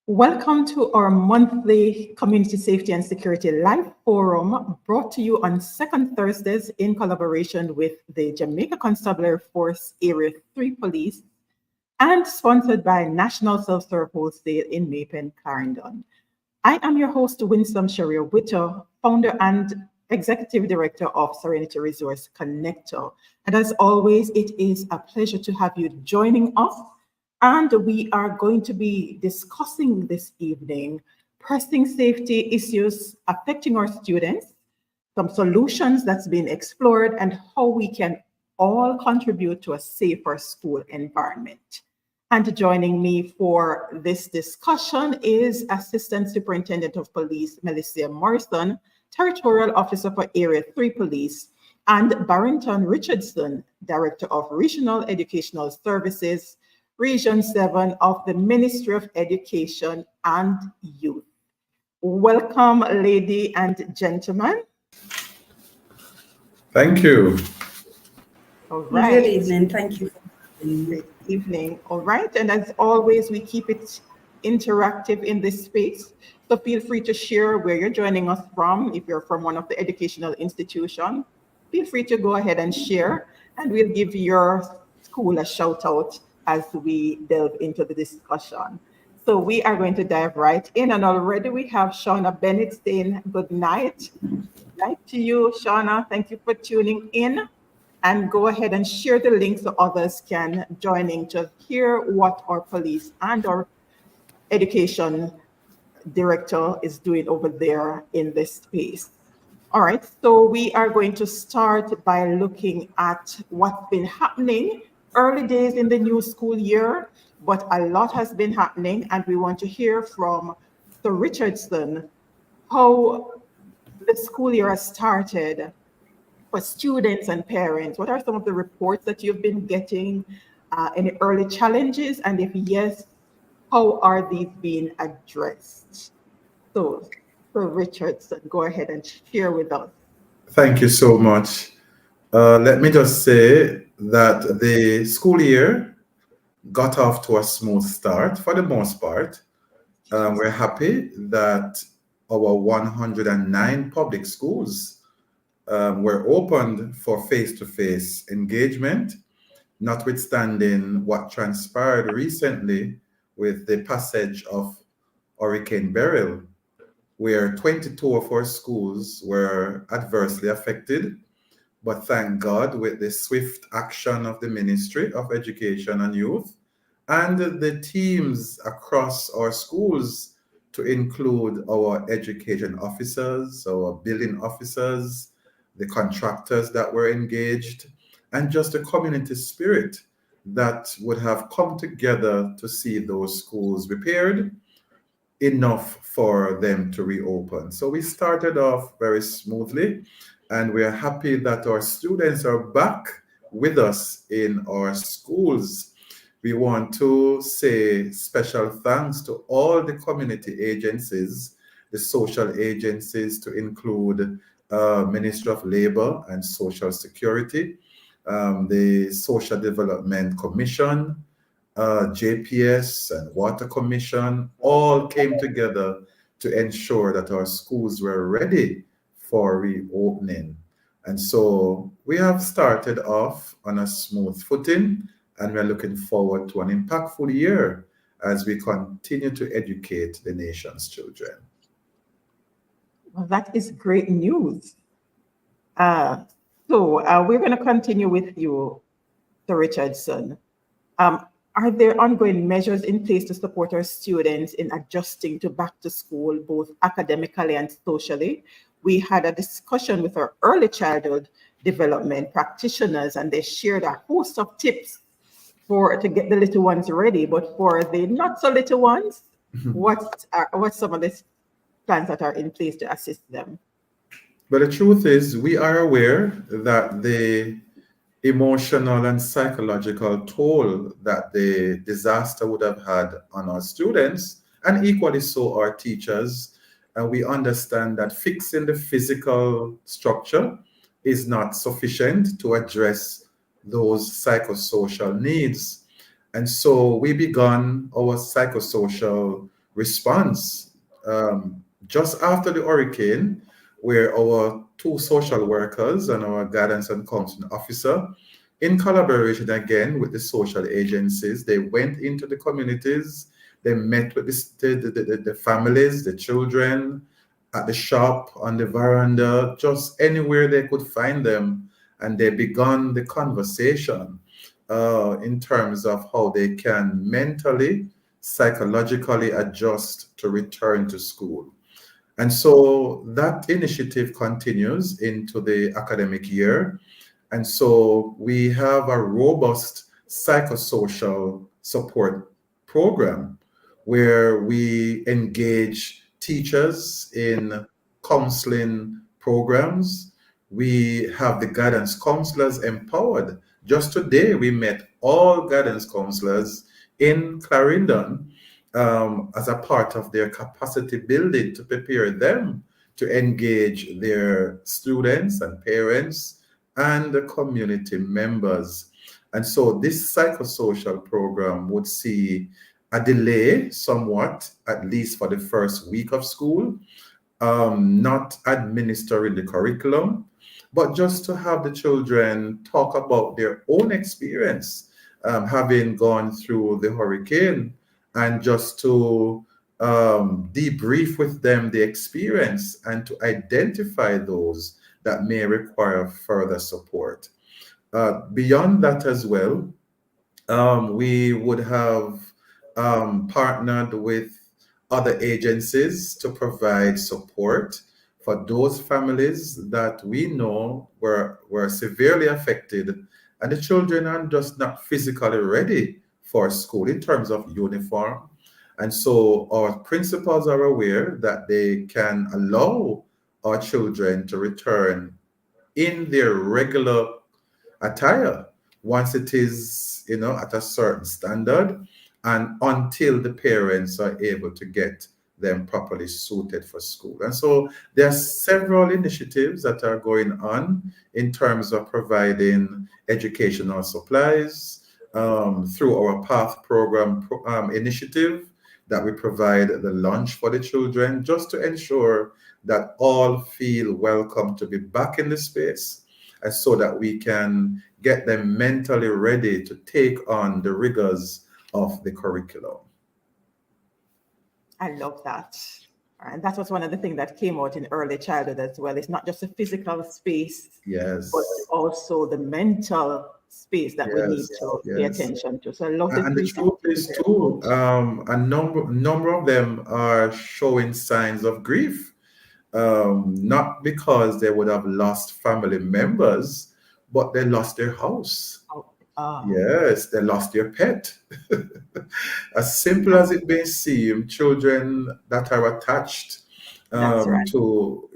Welcome to our monthly Community Safety and Security Live Forum, brought to you on second Thursdays in collaboration with the Jamaica Constabulary Force Area 3 Police and sponsored by National Self-Serve Wholesale in Mapen, Clarendon. I am your host, Winsome Sharia Witter, founder and Executive Director of Serenity Resource Connector. And as always, it is a pleasure to have you joining us. And we are going to be discussing this evening pressing safety issues affecting our students, some solutions that's been explored, and how we can all contribute to a safer school environment. And joining me for this discussion is Assistant Superintendent of Police, Melecia Morrison, Territorial Officer for Area 3 Police, and Barrington Richardson, Director of Regional Educational Services, Region 7 of the Ministry of Education and Youth. Welcome, ladies and gentlemen. Thank you. All right. Good evening. Thank you. Good evening. All right. And as always, we keep it interactive in this space. So feel free to share where you're joining us from. If you're from one of the educational institutions, feel free to go ahead and share, and we'll give your school a shout out as we delve into the discussion. So we are going to dive right in, and already we have Shauna Bennett saying good night. Good night to you, Shauna. Thank you for tuning in, and go ahead and share the link so others can join in to hear what our police and our education director is doing over there in this space. All right, so we are going to start by looking at what's been happening early days in the new school year, but a lot has been happening, and we want to hear from Sir Richardson how the school year has started for students and parents. What are some of the reports that you've been getting? Any early challenges? And if yes, how are these being addressed? So, Sir Richardson, go ahead and share with us. Thank you so much. Let me just say that the school year got off to a smooth start for the most part. We're happy that our 109 public schools were opened for face-to-face engagement, notwithstanding what transpired recently with the passage of Hurricane Beryl, where 22 of our schools were adversely affected. But thank God, with the swift action of the Ministry of Education and Youth and the teams across our schools, to include our education officers, our building officers, the contractors that were engaged, and just the community spirit that would have come together to see those schools repaired enough for them to reopen. So we started off very smoothly, and we are happy that our students are back with us in our schools. We want to say special thanks to all the community agencies, the social agencies, to include Ministry of Labor and Social Security, the Social Development Commission, JPS and Water Commission, all came together to ensure that our schools were ready for reopening. And so we have started off on a smooth footing, and we're looking forward to an impactful year as we continue to educate the nation's children. Well, that is great news. So we're going to continue with you, Sir Richardson. Are there ongoing measures in place to support our students in adjusting to back to school, both academically and socially? We had a discussion with our early childhood development practitioners, and they shared a host of tips to get the little ones ready. But for the not so little ones, what's some of the plans that are in place to assist them? But the truth is, we are aware that the emotional and psychological toll that the disaster would have had on our students, and equally so our teachers, and we understand that fixing the physical structure is not sufficient to address those psychosocial needs. And so we began our psychosocial response. Just after the hurricane, where our two social workers and our guidance and counseling officer, in collaboration again with the social agencies, they went into the communities, they met with the families, the children, at the shop, on the veranda, just anywhere they could find them. And they began the conversation in terms of how they can mentally, psychologically adjust to return to school. And so that initiative continues into the academic year. And so we have a robust psychosocial support program where we engage teachers in counseling programs. We have the guidance counselors empowered. Just today, we met all guidance counselors in Clarendon as a part of their capacity building to prepare them to engage their students and parents and the community members. And so this psychosocial program would see a delay somewhat, at least for the first week of school, not administering the curriculum, but just to have the children talk about their own experience, having gone through the hurricane, and just to debrief with them the experience and to identify those that may require further support. Beyond that as well, we would have partnered with other agencies to provide support for those families that we know were severely affected, and the children are just not physically ready for school in terms of uniform. And so our principals are aware that they can allow our children to return in their regular attire once it is, at a certain standard, and until the parents are able to get them properly suited for school. And so there are several initiatives that are going on in terms of providing educational supplies through our PATH program initiative, that we provide the lunch for the children, just to ensure that all feel welcome to be back in the space, and so that we can get them mentally ready to take on the rigors of the curriculum. I love that. And that was one of the things that came out in early childhood as well. It's not just a physical space, yes, but also the mental space that we need to pay attention to. So I love and the truth is too, a number of them are showing signs of grief, not because they would have lost family members, but they lost their house. Yes, they lost their pet. As simple as it may seem, children that are attached to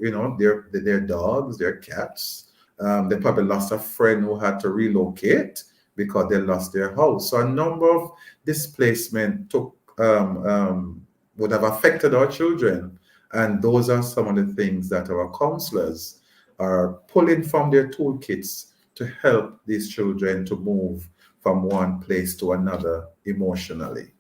their dogs, their cats, they probably lost a friend who had to relocate because they lost their house. So a number of displacement would have affected our children, and those are some of the things that our counselors are pulling from their toolkits to help these children to move from one place to another emotionally.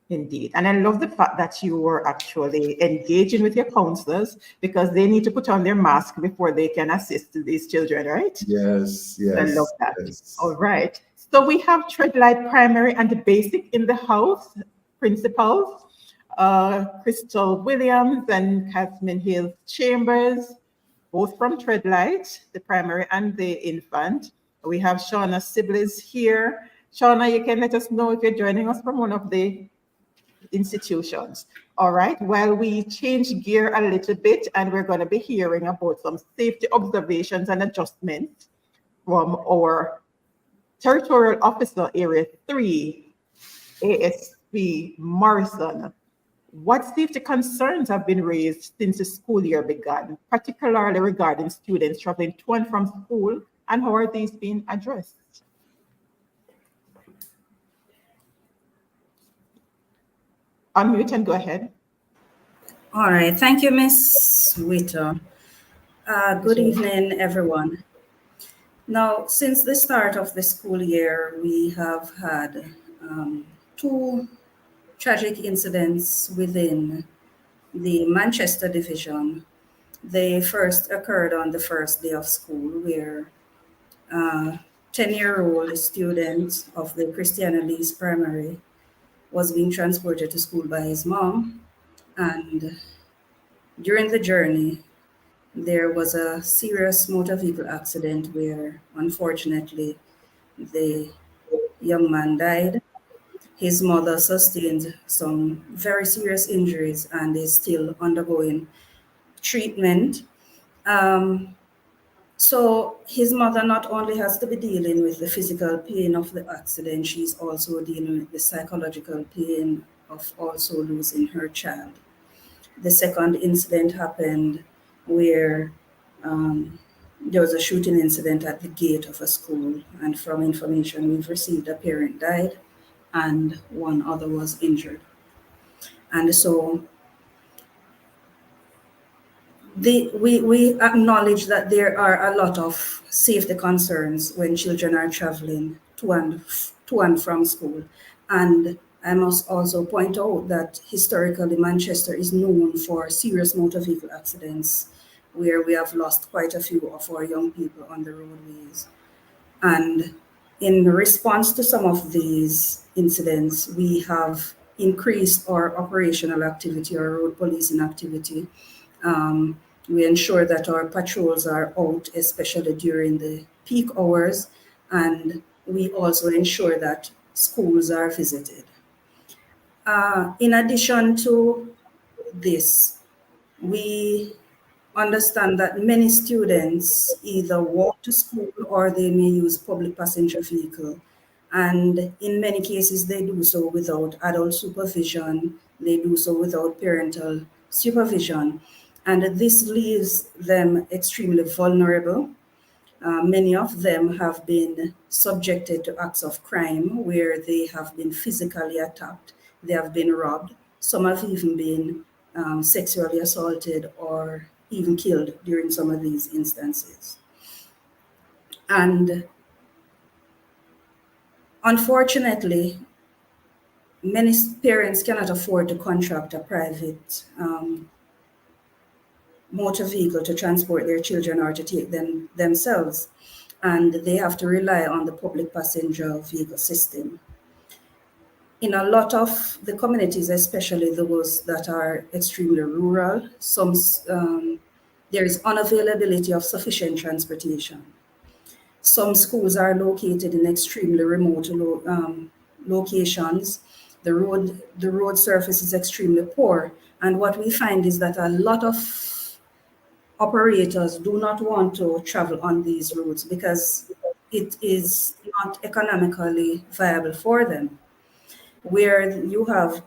Indeed. And I love the fact that you were actually engaging with your counselors, because they need to put on their mask before they can assist these children, right? Yes. I love that. Yes. All right. So we have Treadlight Primary and the Basic in the house, principals, Crystal Williams and Catherine Hill Chambers, both from Treadlight, the primary and the infant. We have Shauna Sibley's here. Shauna, you can let us know if you're joining us from one of the institutions. All right, well, we change gear a little bit, and we're going to be hearing about some safety observations and adjustments from our Territorial Officer Area 3, ASP Morrison. What safety concerns have been raised since the school year began, particularly regarding students traveling to and from school, and how are these being addressed? Unmute and go ahead. All right. Thank you, Ms. Witter. Good evening, everyone. Now, since the start of the school year, we have had two tragic incidents within the Manchester division. They first occurred on the first day of school, where a 10-year-old student of the Christiana Lee's Primary was being transported to school by his mom. And during the journey, there was a serious motor vehicle accident where, unfortunately, the young man died. His mother sustained some very serious injuries and is still undergoing treatment. Um, so his mother not only has to be dealing with the physical pain of the accident, she's also dealing with the psychological pain of also losing her child. The second incident happened where there was a shooting incident at the gate of a school, and from information we've received, a parent died and one other was injured. And so we acknowledge that there are a lot of safety concerns when children are traveling to and from school. And I must also point out that historically Manchester is known for serious motor vehicle accidents where we have lost quite a few of our young people on the roadways. And in response to some of these incidents, we have increased our operational activity, our road policing activity. We ensure that our patrols are out, especially during the peak hours, and we also ensure that schools are visited. In addition to this, we understand that many students either walk to school or they may use public passenger vehicle. And in many cases, they do so without adult supervision. They do so without parental supervision. And this leaves them extremely vulnerable. Many of them have been subjected to acts of crime where they have been physically attacked, they have been robbed, some have even been sexually assaulted or even killed during some of these instances. And unfortunately, many parents cannot afford to contract a private motor vehicle to transport their children or to take them themselves, and they have to rely on the public passenger vehicle system. In a lot of the communities, especially those that are extremely rural, there is unavailability of sufficient transportation. Some schools are located in extremely remote locations. The road surface is extremely poor, and what we find is that a lot of operators do not want to travel on these routes because it is not economically viable for them. Where you have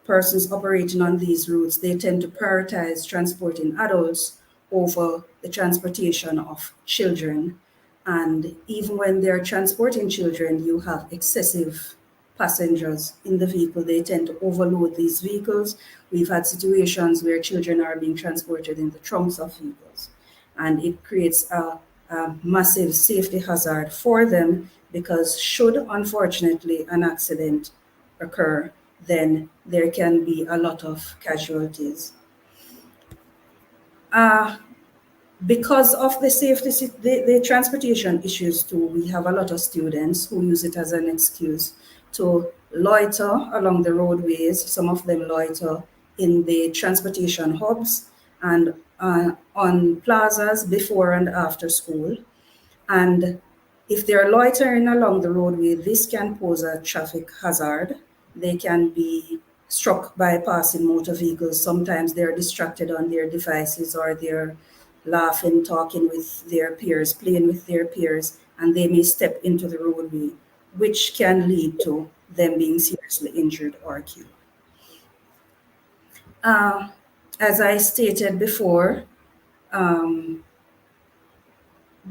persons operating on these routes, they tend to prioritize transporting adults over the transportation of children. And even when they're transporting children, you have excessive passengers in the vehicle. They tend to overload these vehicles. We've had situations where children are being transported in the trunks of vehicles, and it creates a massive safety hazard for them because should unfortunately an accident occur, then there can be a lot of casualties. Because of the safety, the transportation issues too, we have a lot of students who use it as an excuse to loiter along the roadways. Some of them loiter in the transportation hubs and on plazas before and after school. And if they're loitering along the roadway, this can pose a traffic hazard. They can be struck by passing motor vehicles. Sometimes they're distracted on their devices or they're laughing, talking with their peers, playing with their peers, and they may step into the roadway, which can lead to them being seriously injured or killed. As I stated before, the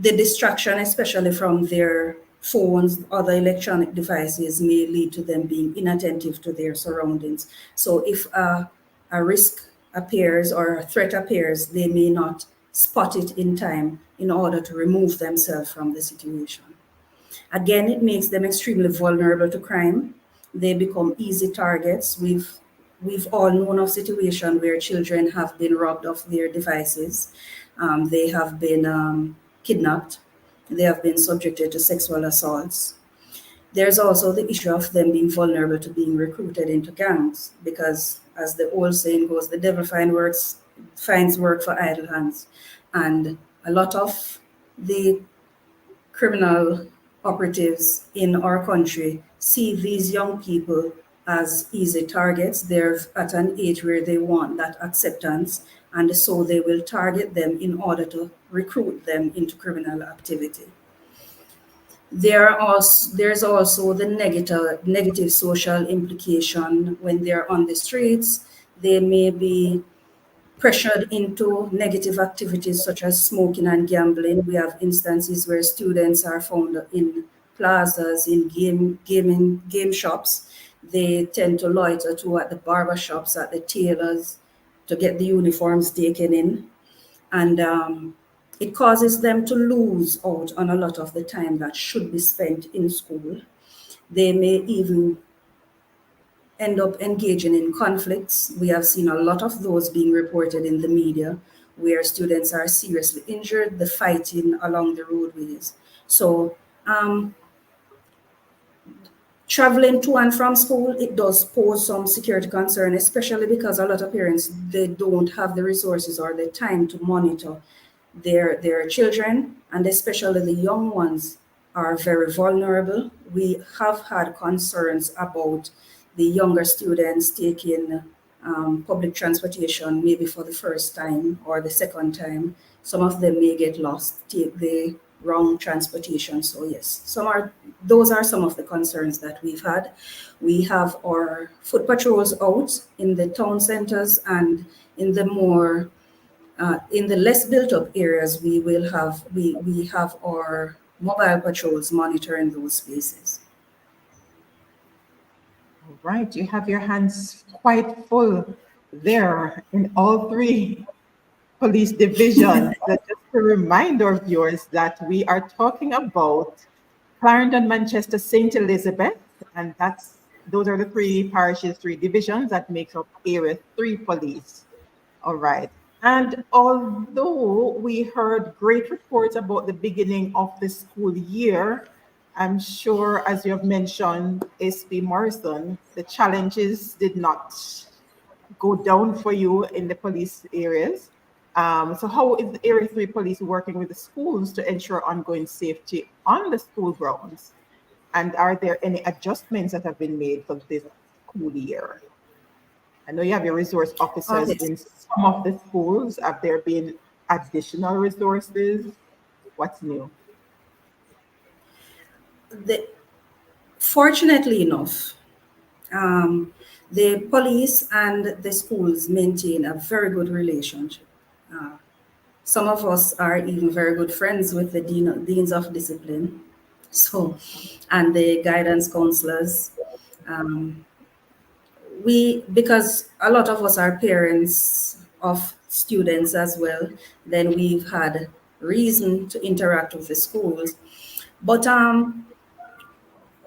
distraction, especially from their phones, other electronic devices, may lead to them being inattentive to their surroundings. So if a risk appears or a threat appears, they may not spot it in time in order to remove themselves from the situation. Again, it makes them extremely vulnerable to crime. They become easy targets. We've all known of situations where children have been robbed of their devices. They have been kidnapped. They have been subjected to sexual assaults. There's also the issue of them being vulnerable to being recruited into gangs because, as the old saying goes, the devil finds work for idle hands. And a lot of the criminal operatives in our country see these young people as easy targets. They're at an age where they want that acceptance, and so they will target them in order to recruit them into criminal activity. There's also the negative social implication when they're on the streets. They may be pressured into negative activities such as smoking and gambling. We have instances where students are found in plazas, in game shops. They tend to loiter too at the barber shops, at the tailors, to get the uniforms taken in. And it causes them to lose out on a lot of the time that should be spent in school. They may even end up engaging in conflicts. We have seen a lot of those being reported in the media where students are seriously injured, the fighting along the roadways. So traveling to and from school, it does pose some security concern, especially because a lot of parents, they don't have the resources or the time to monitor their children, and especially the young ones are very vulnerable. We have had concerns about the younger students taking public transportation maybe for the first time or the second time. Some of them may get lost, take the wrong transportation. So yes, those are some of the concerns that we've had. We have our foot patrols out in the town centers, and in the more in the less built up areas, we have our mobile patrols monitoring those spaces. All right, you have your hands quite full there in all three police divisions. But just to remind our viewers that we are talking about Clarendon, Manchester, St. Elizabeth, and those are the three parishes, three divisions that makes up Area 3 Police. All right. And although we heard great reports about the beginning of the school year, I'm sure, as you have mentioned, SP Morrison, the challenges did not go down for you in the police areas. So how is the Area 3 Police working with the schools to ensure ongoing safety on the school grounds? And are there any adjustments that have been made for this school year? I know you have your resource officers Yes. in some of the schools. Have there been additional resources? What's new? Fortunately enough, the police and the schools maintain a very good relationship. Some of us are even very good friends with the deans of discipline, so, and the guidance counselors. Because a lot of us are parents of students as well, then we've had reason to interact with the schools. But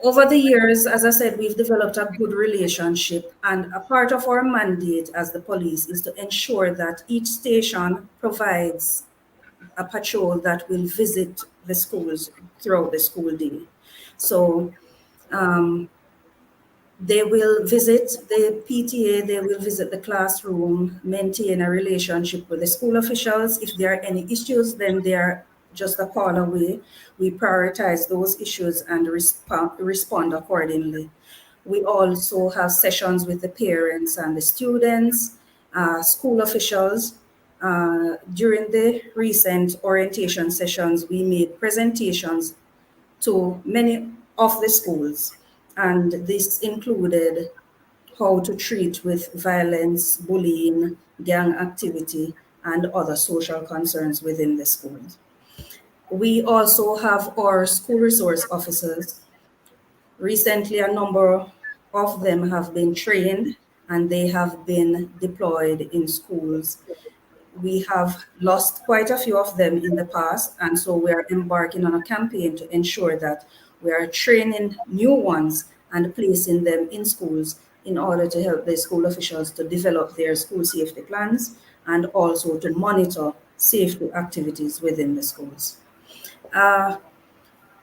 over the years, as I said, we've developed a good relationship, and a part of our mandate as the police is to ensure that each station provides a patrol that will visit the schools throughout the school day. So they will visit the PTA, they will visit the classroom, maintain a relationship with the school officials. If there are any issues, then they are just a call away. We prioritize those issues and respond accordingly. We also have sessions with the parents and the students, school officials. During the recent orientation sessions, we made presentations to many of the schools, and this included how to treat with violence, bullying, gang activity, and other social concerns within the schools. We also have our school resource officers. Recently, a number of them have been trained and they have been deployed in schools. We have lost quite a few of them in the past, and so we're embarking on a campaign to ensure that we are training new ones and placing them in schools in order to help the school officials to develop their school safety plans and also to monitor safety activities within the schools.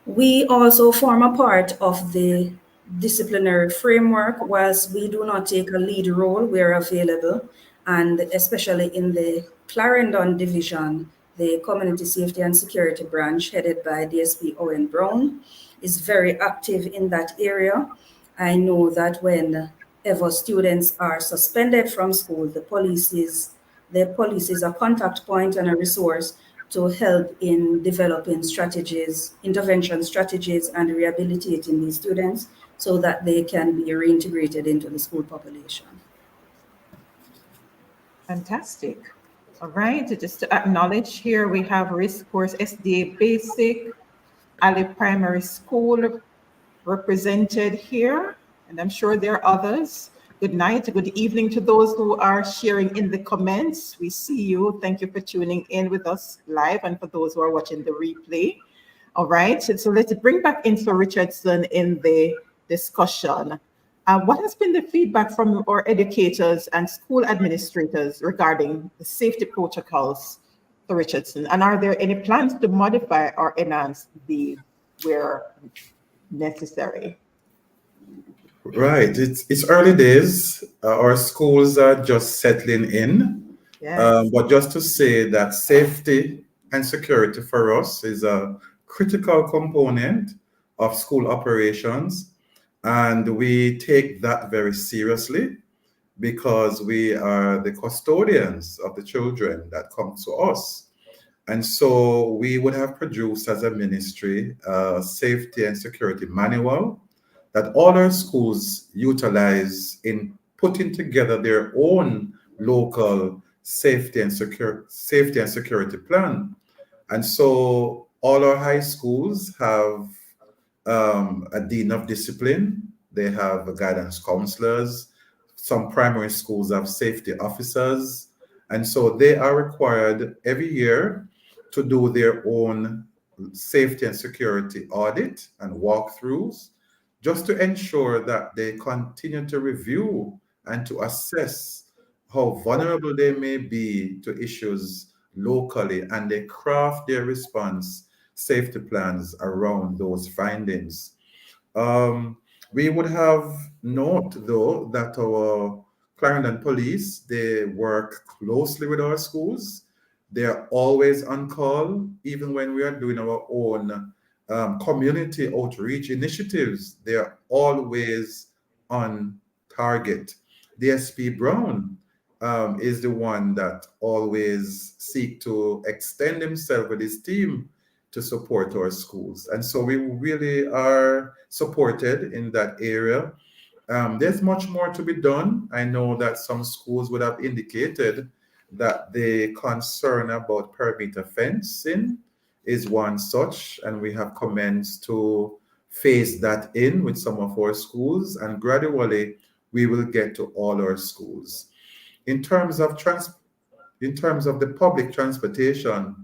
We also form a part of the disciplinary framework. Whilst we do not take a lead role, we are available, and especially in the Clarendon Division, the Community Safety and Security Branch, headed by DSP Owen Brown, is very active in that area. I know that whenever students are suspended from school, the police is a contact point and a resource to help in developing strategies, intervention strategies, and rehabilitating these students so that they can be reintegrated into the school population. Fantastic. All right, just to acknowledge here, we have Risk Course SDA Basic, Ali Primary School represented here, and I'm sure there are others. Good night, good evening to those who are sharing in the comments. We see you. Thank you for tuning in with us live, and for those who are watching the replay. All right, so let's bring back in Sir Richardson in the discussion. What has been the feedback from our educators and school administrators regarding the safety protocols, Sir Richardson? And are there any plans to modify or enhance these where necessary? Right. It's early days. Our schools are just settling in. Yes. But just to say that safety and security for us is a critical component of school operations. And we take that very seriously because we are the custodians of the children that come to us. And so we would have produced as a ministry a safety and security manual that all our schools utilize in putting together their own local safety and security plan. And so all our high schools have a dean of discipline. They have guidance counselors. Some primary schools have safety officers. And so they are required every year to do their own safety and security audit and walkthroughs, just to ensure that they continue to review and to assess how vulnerable they may be to issues locally, and they craft their response safety plans around those findings. We would have note, though, that our Clarendon Police, they work closely with our schools. They are always on call, even when we are doing our own community outreach initiatives. They are always on target. DSP Brown is the one that always seek to extend himself with his team to support our schools. And so we really are supported in that area. There's much more to be done. I know that some schools would have indicated that the concern about perimeter fencing is one such, and we have commenced to phase that in with some of our schools, and gradually we will get to all our schools. In terms of the public transportation,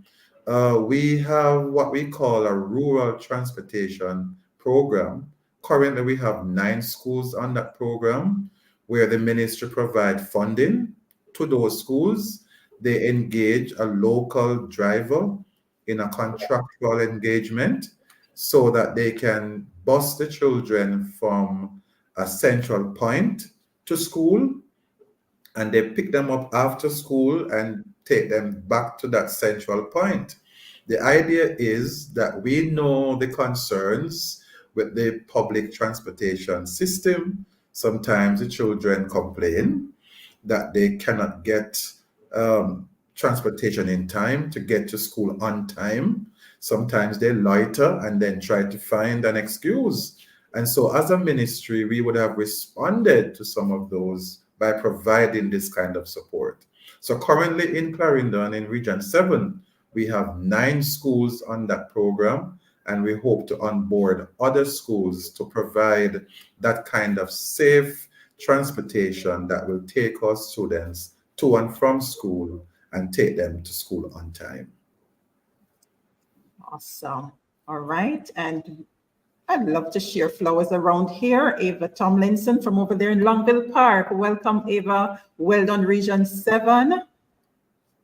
we have what we call a rural transportation program. Currently, we have 9 schools on that program where the ministry provides funding to those schools. They engage a local driver in a contractual engagement so that they can bus the children from a central point to school, and they pick them up after school and take them back to that central point. The idea is that we know the concerns with the public transportation system. Sometimes the children complain that they cannot get transportation in time to get to school on time. Sometimes they loiter and then try to find an excuse. And so as a ministry, we would have responded to some of those by providing this kind of support. So currently in Clarendon, in Region 7, we have 9 schools on that program, and we hope to onboard other schools to provide that kind of safe transportation that will take our students to and from school and take them to school on time. Awesome. All right. And I'd love to share flowers around here. Ava Tomlinson from over there in Longville Park. Welcome, Ava. Well done, Region 7.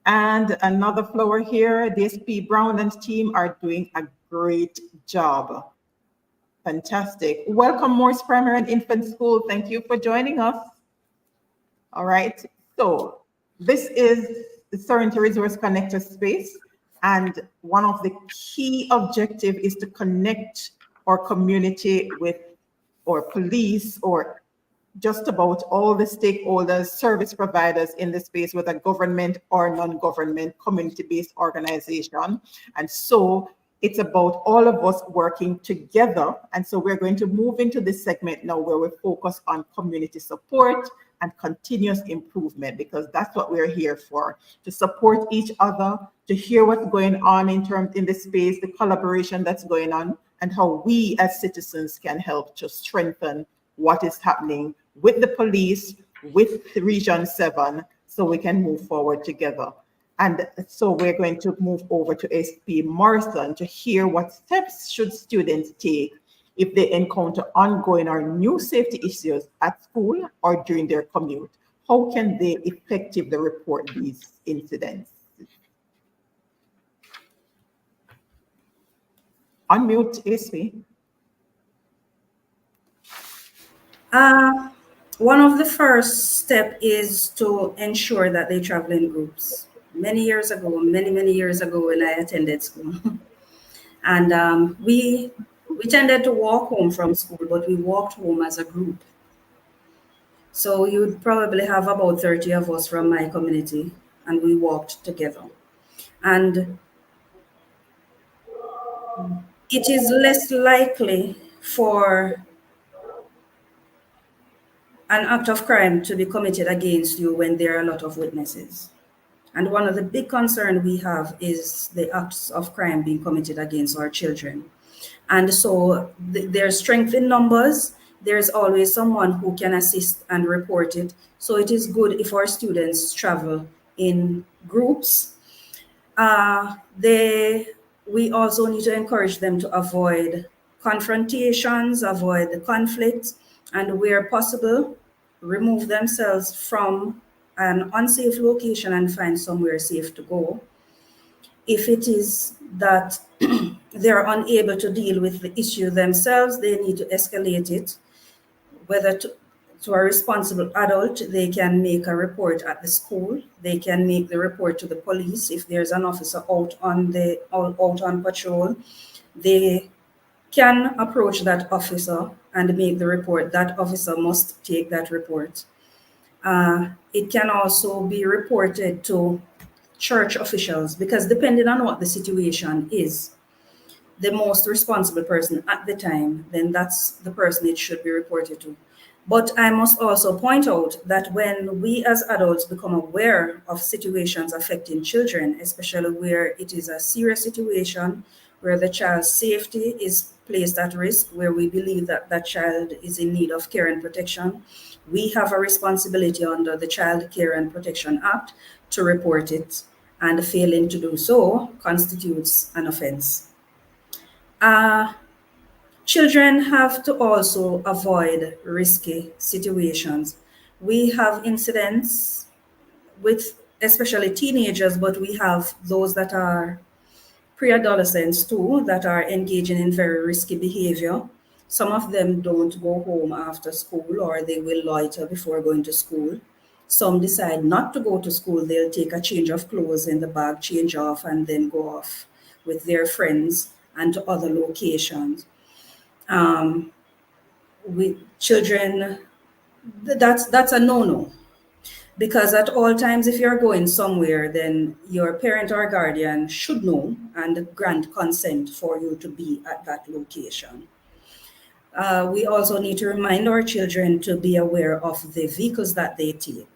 And another flower here. DSP Brown and team are doing a great job. Fantastic. Welcome, Morse Primary and Infant School. Thank you for joining us. All right. So this is the Serenity Resource Connector space. And one of the key objectives is to connect our community with or police or just about all the stakeholders, service providers in the space, whether government or non-government, community-based organization. And so it's about all of us working together. And so we're going to move into this segment now where we focus on community support and continuous improvement, because that's what we're here for, to support each other, to hear what's going on in the space, the collaboration that's going on, and how we as citizens can help to strengthen what is happening with the police, with Region 7, so we can move forward together. And so we're going to move over to SP Morrison to hear what steps should students take if they encounter ongoing or new safety issues at school or during their commute. How can they effectively report these incidents? Unmute, SP. One of the first steps is to ensure that they travel in groups. Many years ago, many years ago when I attended school, and we tended to walk home from school, but we walked home as a group. So you'd probably have about 30 of us from my community, and we walked together. And it is less likely for an act of crime to be committed against you when there are a lot of witnesses. And one of the big concerns we have is the acts of crime being committed against our children. And so there's strength in numbers. There's always someone who can assist and report it. So it is good if our students travel in groups. We also need to encourage them to avoid confrontations, avoid the conflict, and where possible, remove themselves from an unsafe location and find somewhere safe to go. If it is that they're unable to deal with the issue themselves, they need to escalate it, whether to a responsible adult. They can make a report at the school. They can make the report to the police. If there's an officer out on patrol, they can approach that officer and make the report. That officer must take that report. It can also be reported to church officials, because depending on what the situation is, the most responsible person at the time, then that's the person it should be reported to. But I must also point out that when we as adults become aware of situations affecting children, especially where it is a serious situation, where the child's safety is placed at risk, where we believe that that child is in need of care and protection, we have a responsibility under the Child Care and Protection Act to report it, and failing to do so constitutes an offense. Children have to also avoid risky situations. We have incidents with especially teenagers, but we have those that are pre-adolescents too, that are engaging in very risky behavior. Some of them don't go home after school, or they will loiter before going to school. Some decide not to go to school. They'll take a change of clothes in the bag, change off, and then go off with their friends and to other locations. With children, that's a no-no. Because at all times, if you're going somewhere, then your parent or guardian should know and grant consent for you to be at that location. We also need to remind our children to be aware of the vehicles that they take.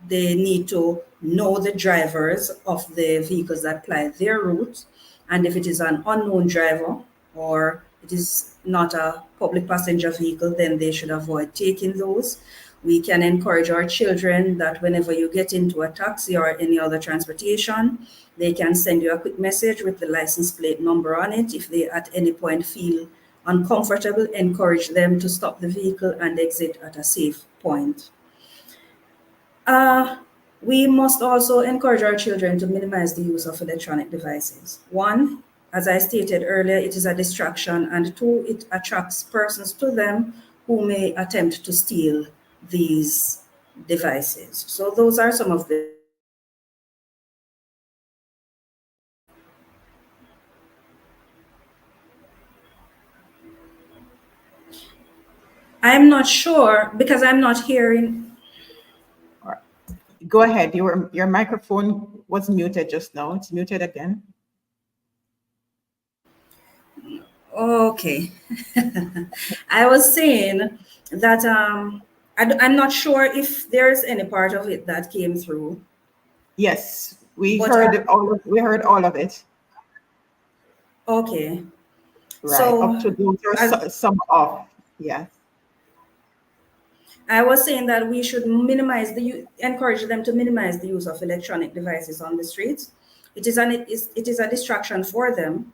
They need to know the drivers of the vehicles that ply their route. And if it is an unknown driver, or it is not a public passenger vehicle, then they should avoid taking those. We can encourage our children that whenever you get into a taxi or any other transportation, they can send you a quick message with the license plate number on it. If they at any point feel uncomfortable, encourage them to stop the vehicle and exit at a safe point. We must also encourage our children to minimize the use of electronic devices. One, as I stated earlier, it is a distraction, and two, it attracts persons to them who may attempt to steal these devices. So those are some of the I'm not sure because I'm not hearing. Go ahead. Your microphone was muted just now. It's muted again. Okay. I was saying that I'm not sure if there's any part of it that came through. Yes, we heard all of it. Okay. Right. So up to those or some off. Yes. I was saying that we should encourage them to minimize the use of electronic devices on the streets. It is a distraction for them,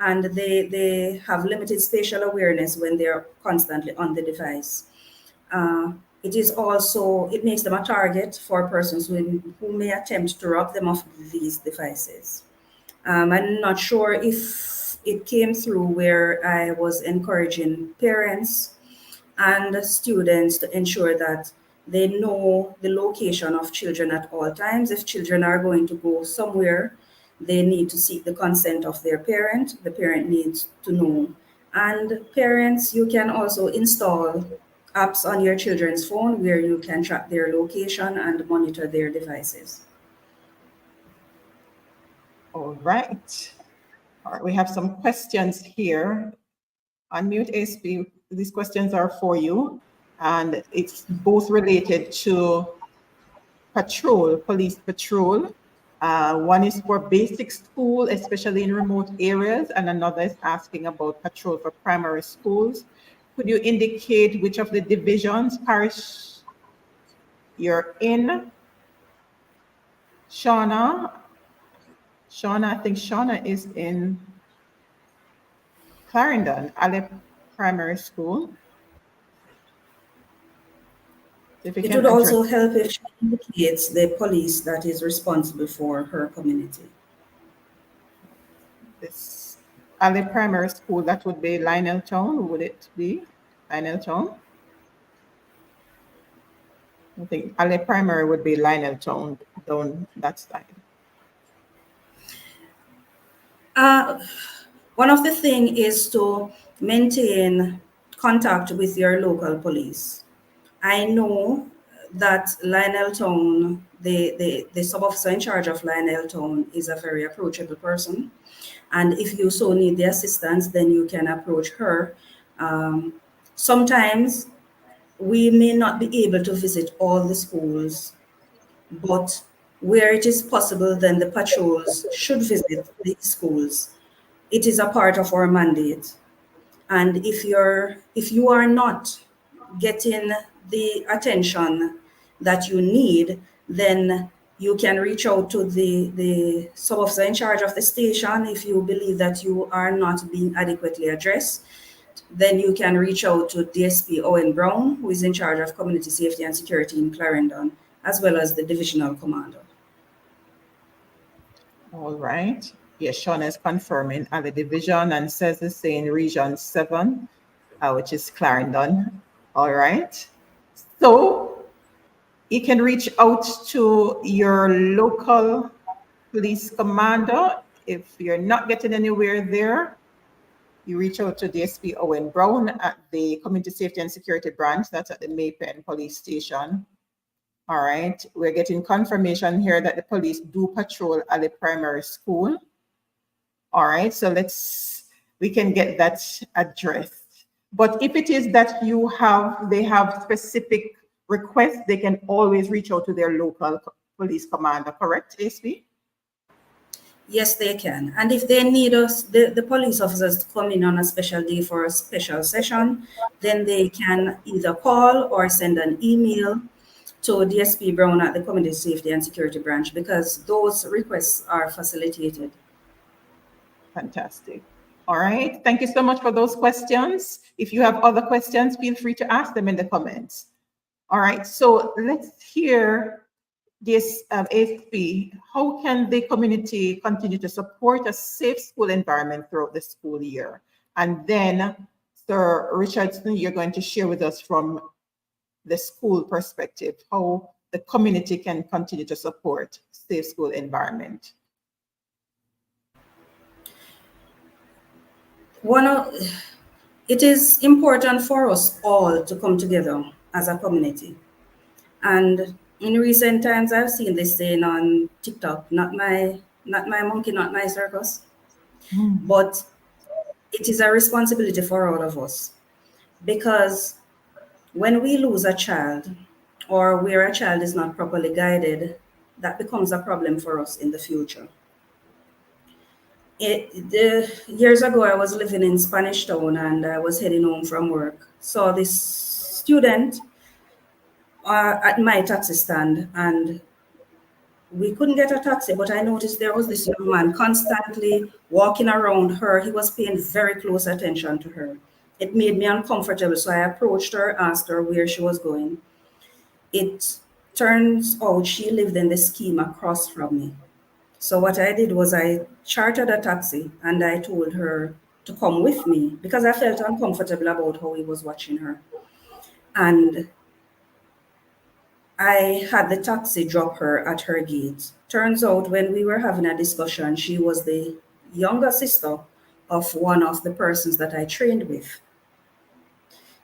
and they have limited spatial awareness when they're constantly on the device. It makes them a target for persons who may attempt to rob them of these devices. I'm not sure if it came through where I was encouraging parents and students to ensure that they know the location of children at all times. If children are going to go somewhere, they need to seek the consent of their parent. The parent needs to know. And parents, you can also install apps on your children's phone where you can track their location and monitor their devices. All right. All right. We have some questions here. Unmute ASP. These questions are for you, and it's both related to police patrol. One is for basic school, especially in remote areas, and another is asking about patrol for primary schools. Could you indicate which of the divisions, parish you're in? Shauna, I think Shauna is in Clarendon, Ale Primary School. It would also help if she indicates the police that is responsible for her community. This Ale Primary School, that would be Lionel Town, would it be? Lionel Town? I think Ale Primary would be Lionel Town down that side. One of the things is to maintain contact with your local police. I know that Lionel Town, the sub-officer in charge of Lionel Town is a very approachable person. And if you so need the assistance, then you can approach her. Sometimes we may not be able to visit all the schools, but where it is possible, then the patrols should visit the schools. It is a part of our mandate. And if you are not getting the attention that you need, then you can reach out to the sub-officer in charge of the station. If you believe that you are not being adequately addressed, then you can reach out to DSP Owen Brown, who is in charge of community safety and security in Clarendon, as well as the divisional commander. All right. Yes, Shauna is confirming at the division and says the same Region 7, which is Clarendon. All right. So you can reach out to your local police commander. If you're not getting anywhere there, you reach out to DSP Owen Brown at the Community Safety and Security Branch. That's at the Maypen Police Station. All right. We're getting confirmation here that the police do patrol at the primary school. All right. So we can get that addressed. But if it is that they have specific requests, they can always reach out to their local police commander, correct, ASP? Yes, they can. And if they need us, the police officers to come in on a special day for a special session, then they can either call or send an email to DSP Brown at the Community Safety and Security Branch, because those requests are facilitated. Fantastic. All right. Thank you so much for those questions. If you have other questions, feel free to ask them in the comments. All right. So let's hear this ASP. How can the community continue to support a safe school environment throughout the school year? And then, Sir Richardson, you're going to share with us from the school perspective how the community can continue to support safe school environment. It is important for us all to come together as a community. And in recent times, I've seen this saying on TikTok, not my monkey, not my circus. But it is a responsibility for all of us, because when we lose a child, or where a child is not properly guided, that becomes a problem for us in the future. Years ago, I was living in Spanish Town and I was heading home from work. Saw this student at my taxi stand, and we couldn't get a taxi, but I noticed there was this young man constantly walking around her. He was paying very close attention to her. It made me uncomfortable, so I approached her, asked her where she was going. It turns out she lived in the scheme across from me. So what I did was I chartered a taxi and I told her to come with me because I felt uncomfortable about how he was watching her. And I had the taxi drop her at her gate. Turns out when we were having a discussion, she was the younger sister of one of the persons that I trained with.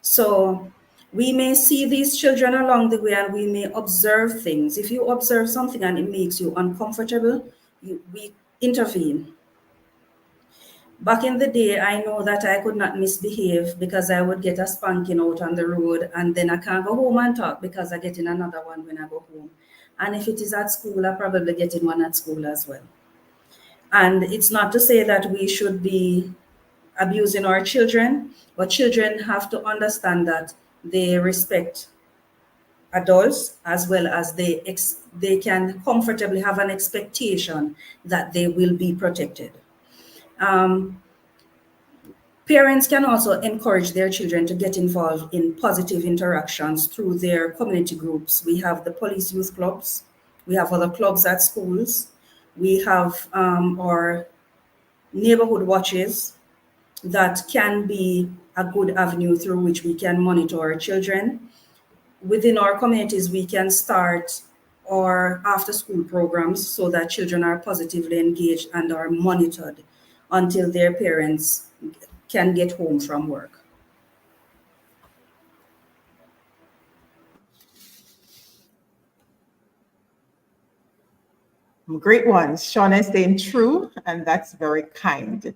So we may see these children along the way and we may observe things. If you observe something and it makes you uncomfortable, we intervene. Back in the day, I know that I could not misbehave because I would get a spanking out on the road, and then I can't go home and talk because I get in another one when I go home. And if it is at school, I probably get in one at school as well. And it's not to say that we should be abusing our children, but children have to understand that they respect adults as well as they can comfortably have an expectation that they will be protected. Parents can also encourage their children to get involved in positive interactions through their community groups. We have the police youth clubs, we have other clubs at schools, we have our neighborhood watches that can be a good avenue through which we can monitor our children. Within our communities, we can start our after-school programs so that children are positively engaged and are monitored until their parents can get home from work. Great ones. Shauna is staying true, and that's very kind.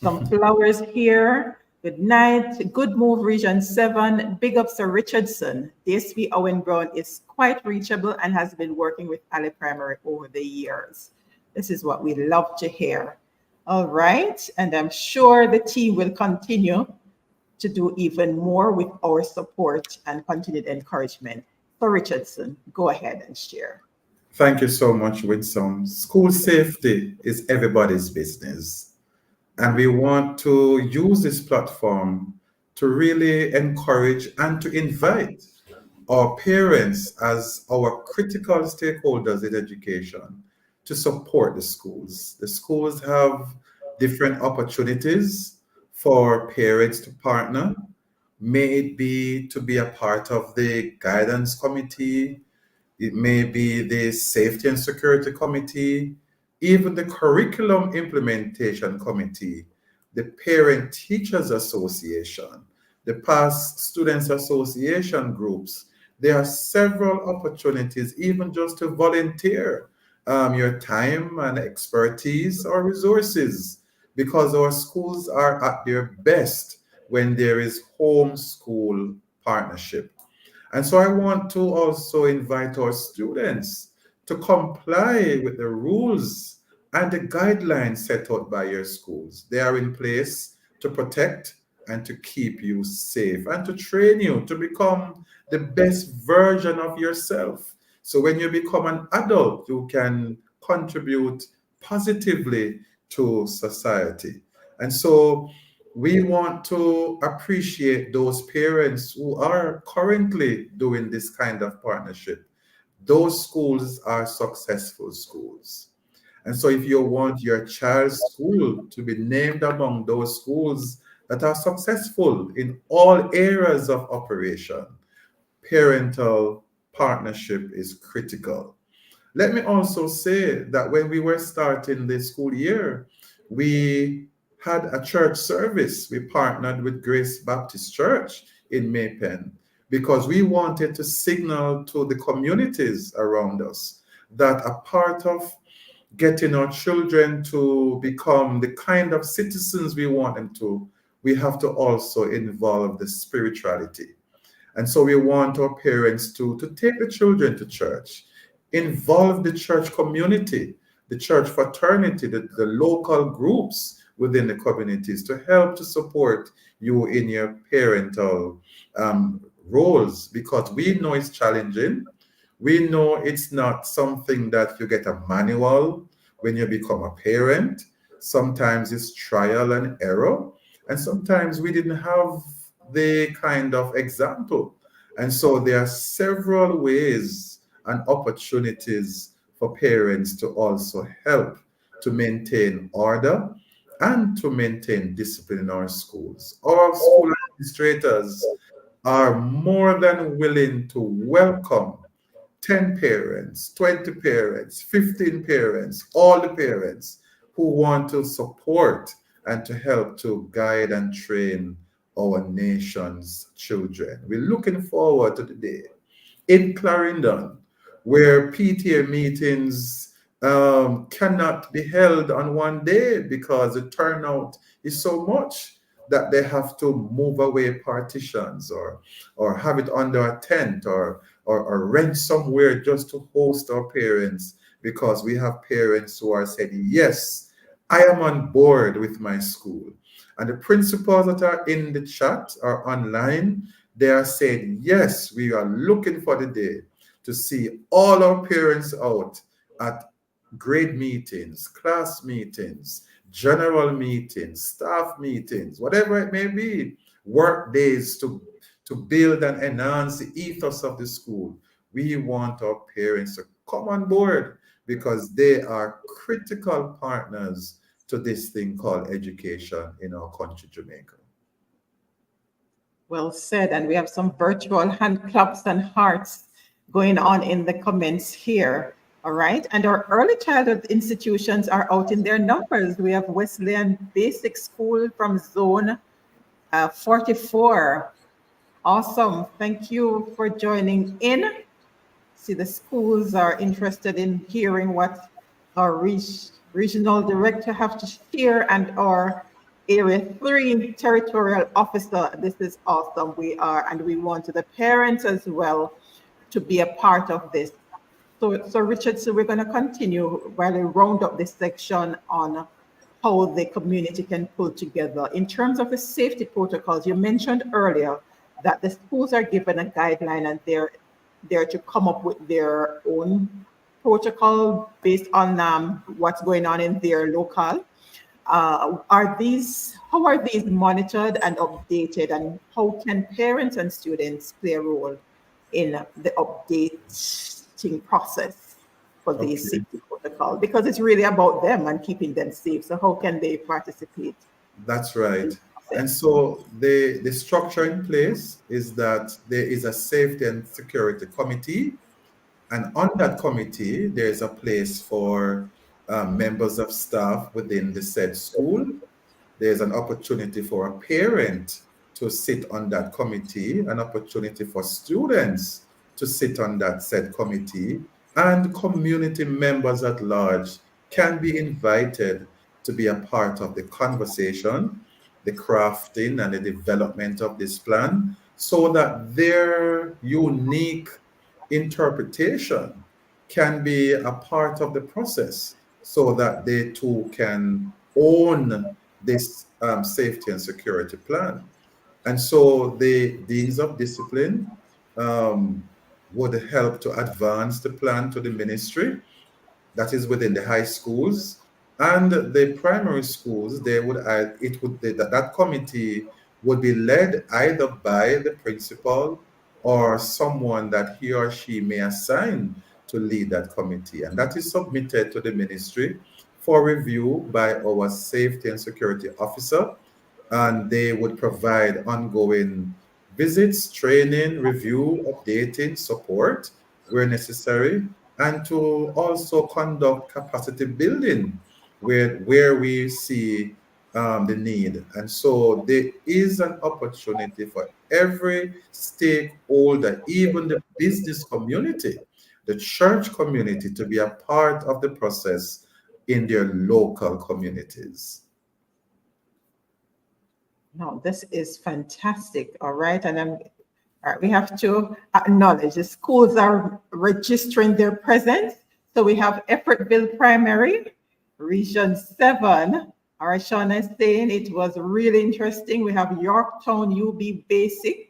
Some flowers here. Good night. Good move, Region 7. Big up, Sir Richardson. DSP Owen Brown is quite reachable and has been working with Ali Primary over the years. This is what we love to hear. All right. And I'm sure the team will continue to do even more with our support and continued encouragement. Sir Richardson, go ahead and share. Thank you so much, Winsome. School safety is everybody's business. And we want to use this platform to really encourage and to invite our parents as our critical stakeholders in education to support the schools. The schools have different opportunities for parents to partner. May it be to be a part of the guidance committee, it may be the safety and security committee, even the curriculum implementation committee, the parent teachers association, the past students association groups. There are several opportunities even just to volunteer your time and expertise or resources, because our schools are at their best when there is home-school partnership. And so I want to also invite our students to comply with the rules and the guidelines set out by your schools. They are in place to protect and to keep you safe and to train you to become the best version of yourself. So when you become an adult, you can contribute positively to society. And so we want to appreciate those parents who are currently doing this kind of partnership. Those schools are successful schools. And so if you want your child's school to be named among those schools that are successful in all areas of operation, parental partnership is critical. Let me also say that when we were starting the school year, we had a church service. We partnered with Grace Baptist Church in Maypen because we wanted to signal to the communities around us that a part of getting our children to become the kind of citizens we want them to, we have to also involve the spirituality. And so we want our parents to take the children to church, involve the church community, the church fraternity, the local groups within the communities to help to support you in your parental roles, because we know it's challenging. We know it's not something that you get a manual when you become a parent. Sometimes it's trial and error, and sometimes we didn't have the kind of example. And so there are several ways and opportunities for parents to also help to maintain order and to maintain discipline in our schools. Our school administrators are more than willing to welcome 10 parents, 20 parents, 15 parents, all the parents who want to support and to help to guide and train our nation's children. We're looking forward to the day in Clarendon where PTA meetings cannot be held on one day because the turnout is so much that they have to move away partitions or have it under a tent or rent somewhere just to host our parents, because we have parents who are saying, yes, I am on board with my school. And the principals that are in the chat or online, they are saying, yes, we are looking for the day to see all our parents out at grade meetings, class meetings, general meetings, staff meetings, whatever it may be, work days to build and enhance the ethos of the school. We want our parents to come on board because they are critical partners to this thing called education in our country, Jamaica. Well said. And we have some virtual hand claps and hearts going on in the comments here. All right. And our early childhood institutions are out in their numbers. We have Wesleyan Basic School from Zone 44. Awesome. Thank you for joining in. See, the schools are interested in hearing what our regional director have to share, and our Area 3 Territorial Officer. This is awesome. We want the parents as well to be a part of this. So Richard, so we're going to continue while we round up this section on how the community can pull together. In terms of the safety protocols, you mentioned earlier that the schools are given a guideline and they're to come up with their own protocol based on what's going on in their local. How are these monitored and updated, and how can parents and students play a role in the updating process for these safety protocols? Because it's really about them and keeping them safe. So how can they participate? That's right. And so the structure in place is that there is a safety and security committee, and on that committee there is a place for members of staff within the said school. There's an opportunity for a parent to sit on that committee, an opportunity for students to sit on that said committee, and community members at large can be invited to be a part of the conversation, the crafting and the development of this plan, so that their unique interpretation can be a part of the process so that they too can own this safety and security plan. And so the deans of discipline would help to advance the plan to the ministry that is within the high schools and the primary schools. They would that committee would be led either by the principal or someone that he or she may assign to lead that committee, and that is submitted to the ministry for review by our safety and security officer, and they would provide ongoing visits, training, review, updating, support where necessary, and to also conduct capacity building where we see the need. And so there is an opportunity for every stakeholder, even the business community, the church community, to be a part of the process in their local communities. No, this is fantastic. All right. And all right, we have to acknowledge the schools are registering their presence. So we have Effortville Primary, Region 7. All right, Shauna is saying it was really interesting. We have Yorktown UB Basic.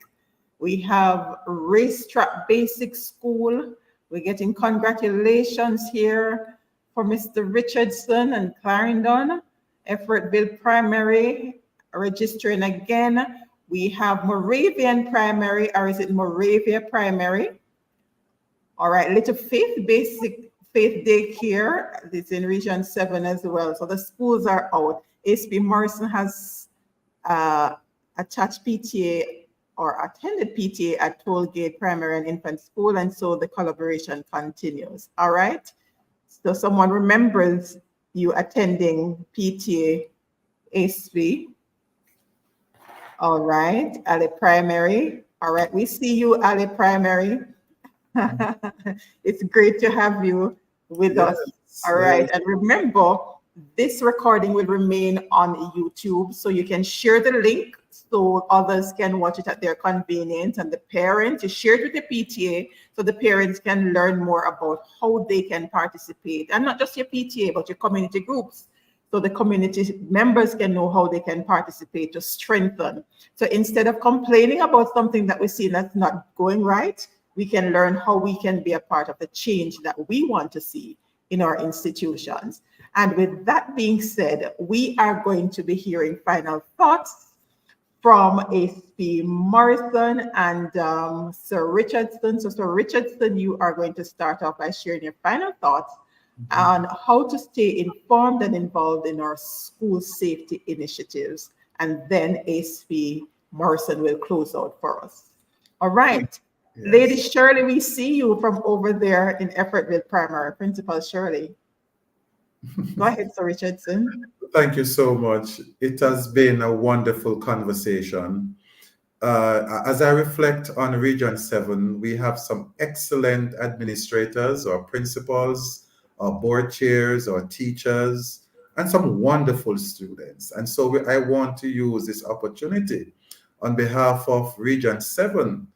We have Racetrack Basic School. We're getting congratulations here for Mr. Richardson and Clarendon. Effortville Primary registering again. We have Moravian Primary, or is it Moravia Primary? All right, Little Faith Basic Faith Daycare. It's in Region 7 as well. So the schools are out. ASP Morrison has attached PTA or attended PTA at Tollgate Primary and Infant School, and so the collaboration continues. All right. So someone remembers you attending PTA ASP. All right, Ali Primary. All right, we see you, Ali Primary. It's great to have you with us. All right, and remember, this recording will remain on YouTube, so you can share the link so others can watch it at their convenience, and the parents, you share it with the PTA so the parents can learn more about how they can participate, and not just your PTA, but your community groups. So the community members can know how they can participate to strengthen. So instead of complaining about something that we see that's not going right, we can learn how we can be a part of the change that we want to see in our institutions. And with that being said, we are going to be hearing final thoughts from ASP Morrison and Sir Richardson. So Sir Richardson, you are going to start off by sharing your final thoughts on how to stay informed and involved in our school safety initiatives. And then ASP Morrison will close out for us. All right. Yes. Lady Shirley, we see you from over there in Effortville Primary. Principal Shirley. Go ahead, Sir Richardson. Thank you so much. It has been a wonderful conversation. As I reflect on Region 7, we have some excellent administrators or principals, our board chairs, our teachers, and some wonderful students. And so I want to use this opportunity on behalf of Region 7,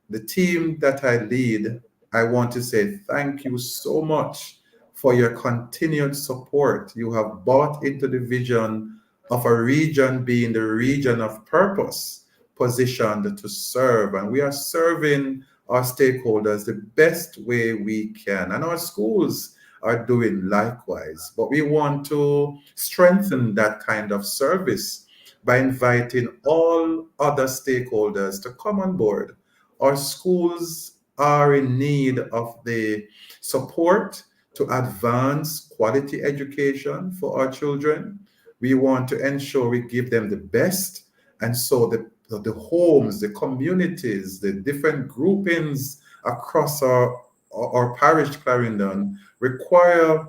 the team that I lead. I want to say thank you so much for your continued support. You have bought into the vision of a region being the region of purpose, positioned to serve. And we are serving our stakeholders the best way we can. And our schools are doing likewise. But we want to strengthen that kind of service by inviting all other stakeholders to come on board. Our schools are in need of the support to advance quality education for our children. We want to ensure we give them the best. And so the homes, the communities, the different groupings across our parish, Clarendon, require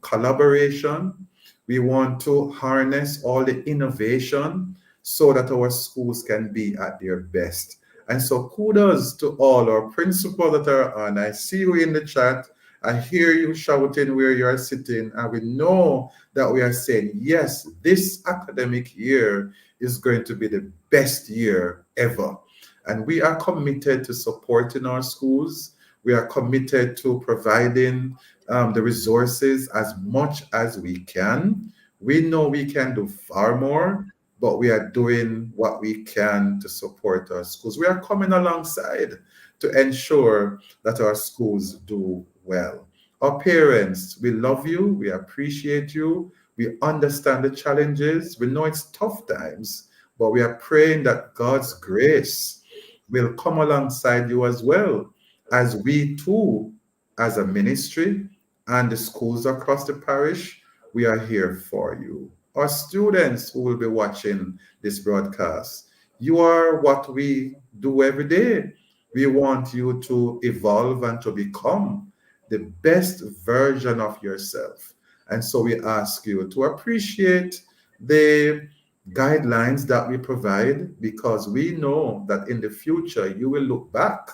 collaboration. We want to harness all the innovation so that our schools can be at their best. And so kudos to all our principals that are on. I see you in the chat. I hear you shouting where you are sitting, and we know that we are saying, yes, this academic year is going to be the best year ever. And we are committed to supporting our schools. We are committed to providing the resources as much as we can. We know we can do far more, but we are doing what we can to support our schools. We are coming alongside to ensure that our schools do well. Our parents, we love you, we appreciate you, we understand the challenges, we know it's tough times, but we are praying that God's grace will come alongside you as well, as we too, as a ministry and the schools across the parish, we are here for you. Our students who will be watching this broadcast, you are what we do every day. We want you to evolve and to become the best version of yourself. And so we ask you to appreciate the guidelines that we provide, because we know that in the future you will look back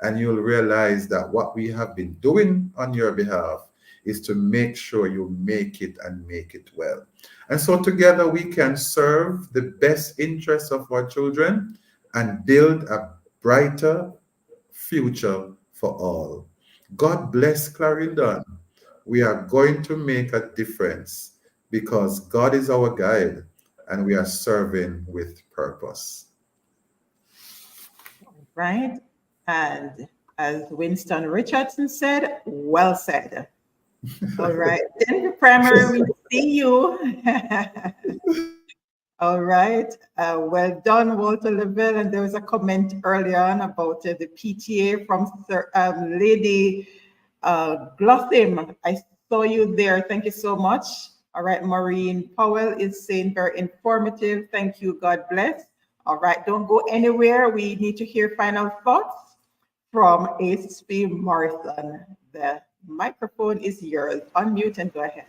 and you'll realize that what we have been doing on your behalf is to make sure you make it and make it well. And so together we can serve the best interests of our children and build a brighter future for all. God bless Clarendon. We are going to make a difference because God is our guide and we are serving with purpose. Right? And as Winston Richardson said, well said. All right. Then primary, we see you. All right. Well done, Walter Lavelle. And there was a comment earlier on about the PTA from Lady Glotham. I saw you there. Thank you so much. All right. Maureen Powell is saying very informative. Thank you. God bless. All right. Don't go anywhere. We need to hear final thoughts from ASP Morrison. The microphone is yours. Unmute and go ahead.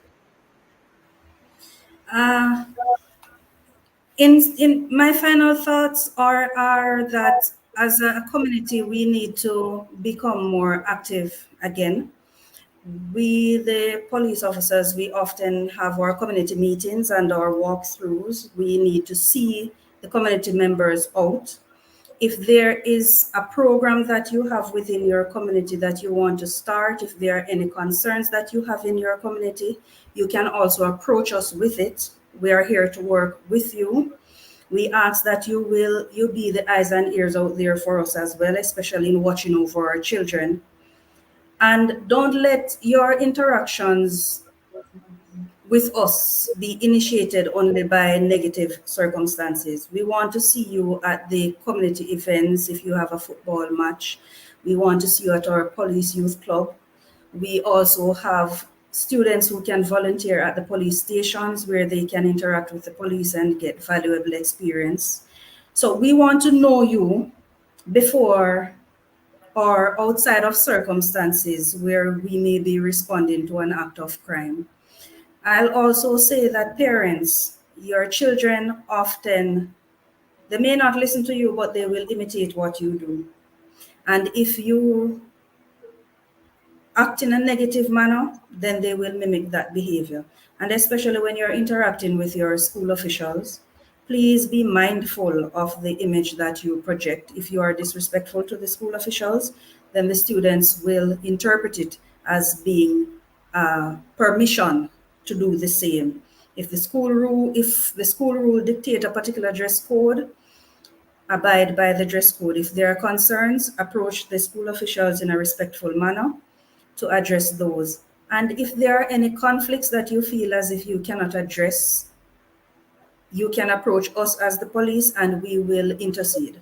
In my final thoughts are that as a community, we need to become more active again. We, the police officers, we often have our community meetings and our walkthroughs. We need to see the community members out. If there is a program that you have within your community that you want to start, if there are any concerns that you have in your community, you can also approach us with it. We are here to work with you. We ask that you be the eyes and ears out there for us as well, especially in watching over our children. And don't let your interactions with us be initiated only by negative circumstances. We want to see you at the community events if you have a football match. We want to see you at our police youth club. We also have students who can volunteer at the police stations where they can interact with the police and get valuable experience. So we want to know you before or outside of circumstances where we may be responding to an act of crime. I'll also say that parents, your children often, they may not listen to you, but they will imitate what you do. And if you act in a negative manner, then they will mimic that behavior. And especially when you're interacting with your school officials, please be mindful of the image that you project. If you are disrespectful to the school officials, then the students will interpret it as being permission to do the same. If the school rule dictate a particular dress code, abide by the dress code. If there are concerns, approach the school officials in a respectful manner to address those. And if there are any conflicts that you feel as if you cannot address, you can approach us as the police and we will intercede.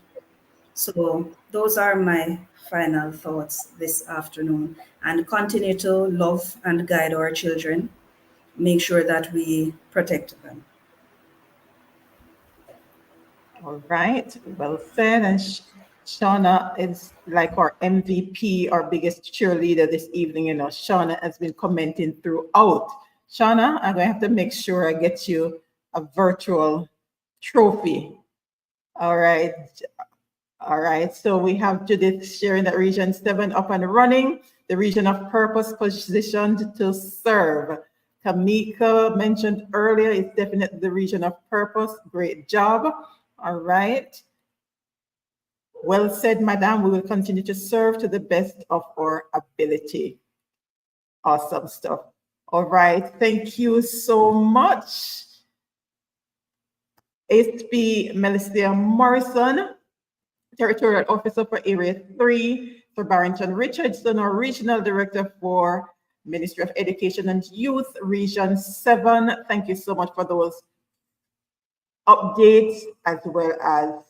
So those are my final thoughts this afternoon. And continue to love and guide our children. Make sure that we protect them. All right, well said. And Shauna is like our MVP, our biggest cheerleader this evening. You know, Shauna has been commenting throughout. Shauna, I'm going to have to make sure I get you a virtual trophy. All right. All right. So we have Judith sharing that Region 7 up and running, the region of purpose positioned to serve. Kamika mentioned earlier, it's definitely the region of purpose. Great job. All right. Well said, Madam. We will continue to serve to the best of our ability. Awesome stuff. All right. Thank you so much. ASP Melecia Morrison, Territorial Officer for Area 3, for Barrington Richardson, our Regional Director for Ministry of Education and Youth, Region 7. Thank you so much for those updates, as well as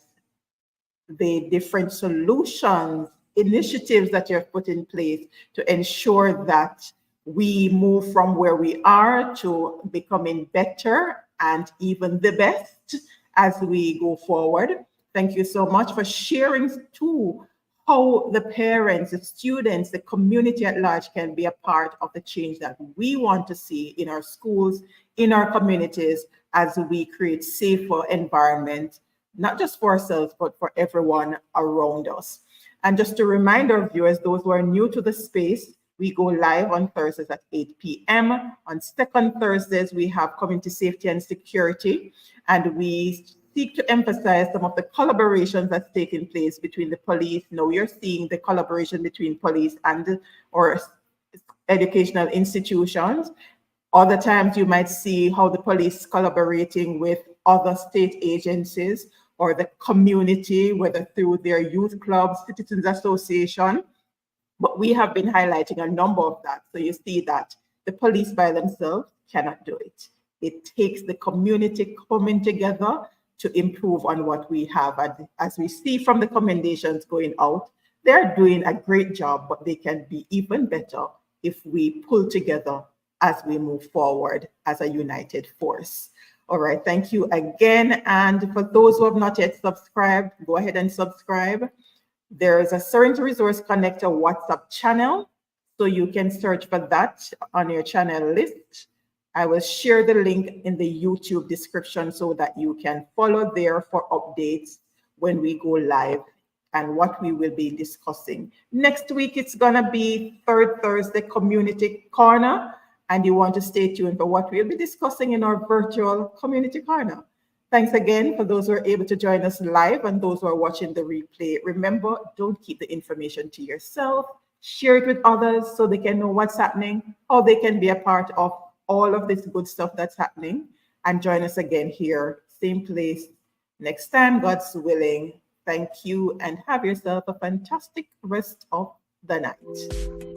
the different solutions, initiatives that you have put in place to ensure that we move from where we are to becoming better and even the best as we go forward. Thank you so much for sharing too how the parents, the students, the community at large can be a part of the change that we want to see in our schools, in our communities, as we create safer environments, not just for ourselves, but for everyone around us. And just to remind our viewers, those who are new to the space, we go live on Thursdays at 8 p.m. On second Thursdays, we have community safety and security, and we seek to emphasize some of the collaborations that's taking place between the police. Now you're seeing the collaboration between police and or educational institutions. Other times you might see how the police collaborating with other state agencies or the community, whether through their youth clubs, citizens association. But we have been highlighting a number of that. So you see that the police by themselves cannot do it. It takes the community coming together to improve on what we have. And as we see from the commendations going out, they're doing a great job, but they can be even better if we pull together as we move forward as a united force. All right, thank you again. And for those who have not yet subscribed, go ahead and subscribe. There is a Serenity Resource Connector WhatsApp channel, so you can search for that on your channel list. I will share the link in the YouTube description so that you can follow there for updates when we go live and what we will be discussing. Next week, it's gonna be third Thursday Community Corner, and you want to stay tuned for what we'll be discussing in our virtual Community Corner. Thanks again for those who are able to join us live and those who are watching the replay. Remember, don't keep the information to yourself. Share it with others so they can know what's happening, how they can be a part of all of this good stuff that's happening. And join us again here, same place, next time, God's willing. Thank you and have yourself a fantastic rest of the night.